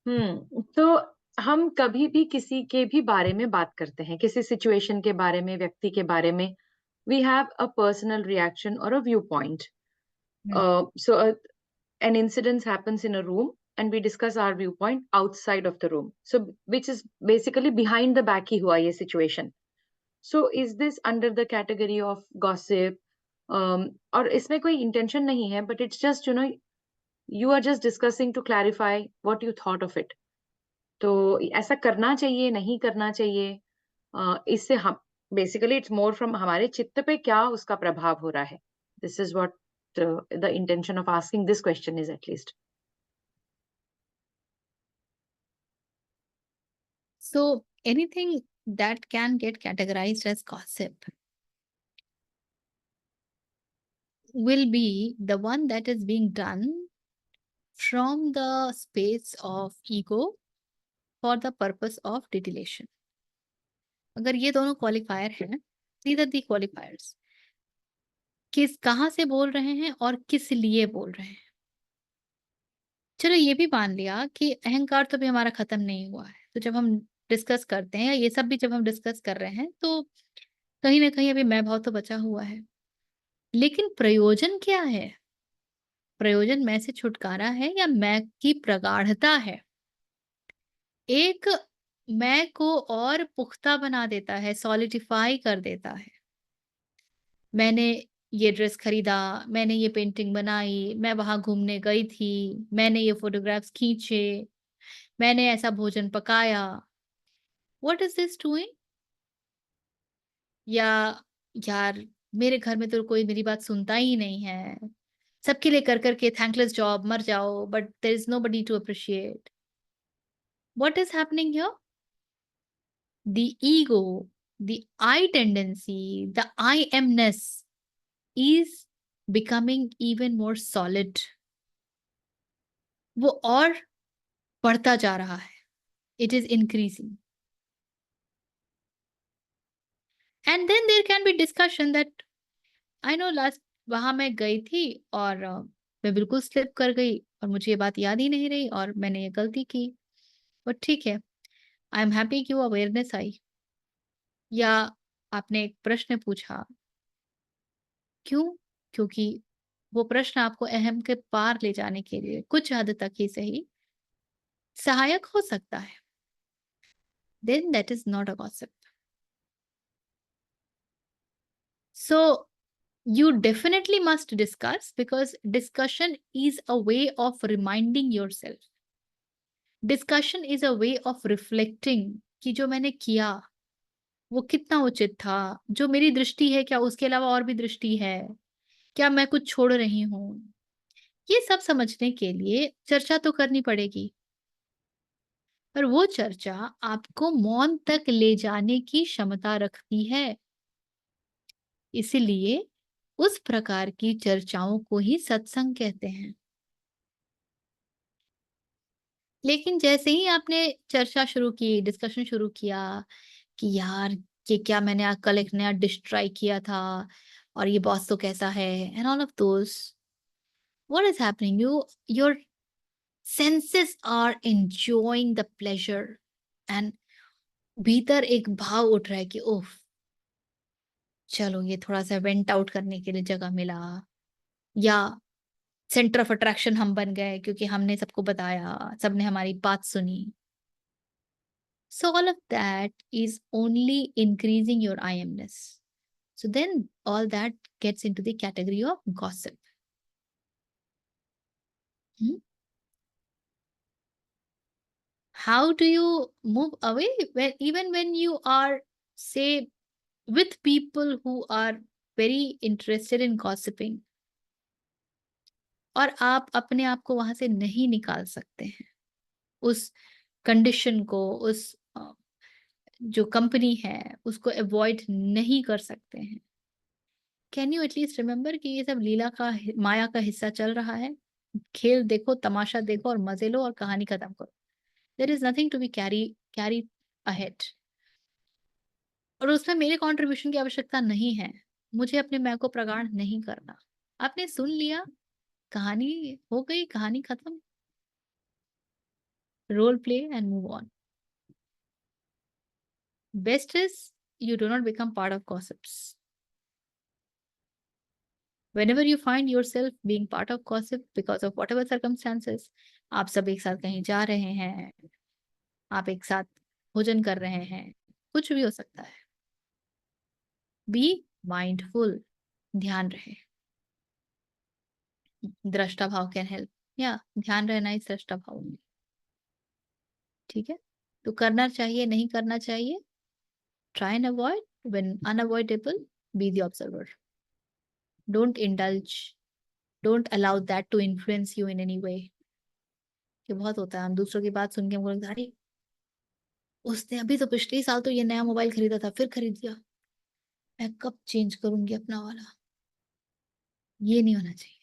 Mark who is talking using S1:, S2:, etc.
S1: तो हम कभी भी किसी के भी बारे में बात करते हैं, किसी सिचुएशन के बारे में, व्यक्ति के बारे में, we have a personal reaction और a viewpoint.
S2: Hmm,
S1: So an incident happens in a room and we discuss our viewpoint outside of the room. So which is basically behind the back ही हुआ ये situation. So is this under the category of gossip? और इसमें कोई intention नहीं है, but it's just you are just discussing to clarify what you thought of it. तो ऐसा करना चाहिए, नहीं करना चाहिए, इससे हम बेसिकली इट्स मोर फ्रॉम हमारे चित्त पे क्या उसका प्रभाव हो रहा है। This is what the intention of asking this question is at least.
S2: so anything that can get categorized as gossip will be the one that is being done from the space of ego for the purpose of titillation. अगर ये दोनों qualifier हैं, these are the qualifiers. किस कहाँ से बोल रहे हैं और किस लिए बोल रहे हैं। चलो ये भी मान लिया कि अहंकार तो भी हमारा खत्म नहीं हुआ है। तो जब हम डिस्कस करते हैं या ये सब भी जब हम डिस्कस कर रहे हैं तो कहीं न कहीं अभी मैं भाव तो बचा हुआ है। लेकिन प्रयोजन क्या है? प्रयोजन मैं से छुटकारा है या मैं की प्रगाढ़ता है? एक मैं को और पुख्ता बना देता है, सॉलिडिफाई कर देता है। मैंने ये ड्रेस खरीदा, मैंने ये पेंटिंग बनाई, मैं वहाँ घूमने गई थी, मैंने ये फ़ोटोग्राफ्स खींचे, मैंने ऐसा भोजन पकाया। What is this doing? या यार मेरे घर में तो कोई मेरी बात सुनता ही नहीं है। सबके लिए कर के थैंकलेस जॉब, मर जाओ, but there is nobody to appreciate. What is happening here? The ego, the I tendency, the I amness is becoming even more solid. वो और बढ़ता जा रहा है. It is increasing. And then there can be discussion that I know last वहाँ मैं गई थी और मैं बिल्कुल स्लिप कर गई और मुझे ये बात याद ही नहीं रही और मैंने ये गलती की। बट ठीक है, आई एम हैप्पी कि वो अवेयरनेस आई। या आपने एक प्रश्न पूछा, क्यों? क्योंकि वो प्रश्न आपको अहम के पार ले जाने के लिए कुछ हद तक ही सही सहायक हो सकता है। Then that is not a gossip. So you definitely must discuss because discussion is a way of reminding yourself. Discussion is a way of reflecting कि जो मैंने किया वो कितना उचित था, जो मेरी दृष्टि है क्या उसके अलावा और भी दृष्टि है, क्या मैं कुछ छोड़ रही हूँ। ये सब समझने के लिए चर्चा तो करनी पड़ेगी, पर वो चर्चा आपको मौन तक ले जाने की क्षमता रखती है। इसलिए उस प्रकार की चर्चाओं को ही सत्संग कहते हैं। लेकिन जैसे ही आपने चर्चा शुरू की, डिस्कशन शुरू किया कि यार ये क्या मैंने कल एक नया डिश ट्राई किया था और ये बॉस तो कैसा है and all of those, what is happening, your senses are enjoying the pleasure and भीतर एक भाव उठ रहा है कि ओह चलो ये थोड़ा-सा वेंट आउट करने के लिए जगह मिला, या सेंटर ऑफ अट्रैक्शन हम बन गए क्योंकि हमने सबको बताया, सबने हमारी बात सुनी। So all of that is only increasing your I amness. So then all that gets into the category of gossip. Hmm? How do you move away when even when you are से with people who are very interested in gossiping और आप अपने आप को वहां से नहीं निकाल सकते हैं, उस कंडीशन को, उस जो कंपनी है उसको अवॉइड नहीं कर सकते हैं। कैन यू एटलीस्ट रिमेम्बर कि ये सब लीला का माया का हिस्सा चल रहा है। खेल देखो, तमाशा देखो और मजे लो और कहानी खत्म करो। There is nothing to be carry ahead. और उसमें मेरे कंट्रीब्यूशन की आवश्यकता नहीं है। मुझे अपने मैं को प्रगाढ़ नहीं करना। आपने सुन लिया, कहानी हो गई, कहानी खत्म। role play and move on. Best is you do not become part of gossips. Whenever you find yourself being part of gossip because of whatever circumstances, आप सब एक साथ कहीं जा रहे हैं, आप एक साथ भोजन कर रहे हैं, कुछ भी हो सकता है. Be mindful, ध्यान रहे. दृष्टा भाव कैन हेल्प. या ध्यान रहना इस दृष्टा भाव में. ठीक है, तो करना चाहिए नहीं करना चाहिए. Try and avoid. When unavoidable, be the observer. Don't indulge. Don't allow that to influence you in any way. कि बहुत होता है हम दूसरों की बात सुन के हमको लगता है अरे उसने अभी तो पिछले साल तो ये नया मोबाइल खरीदा था फिर खरीद दिया, मैं कब चेंज करूंगी अपना वाला. ये नहीं होना चाहिए.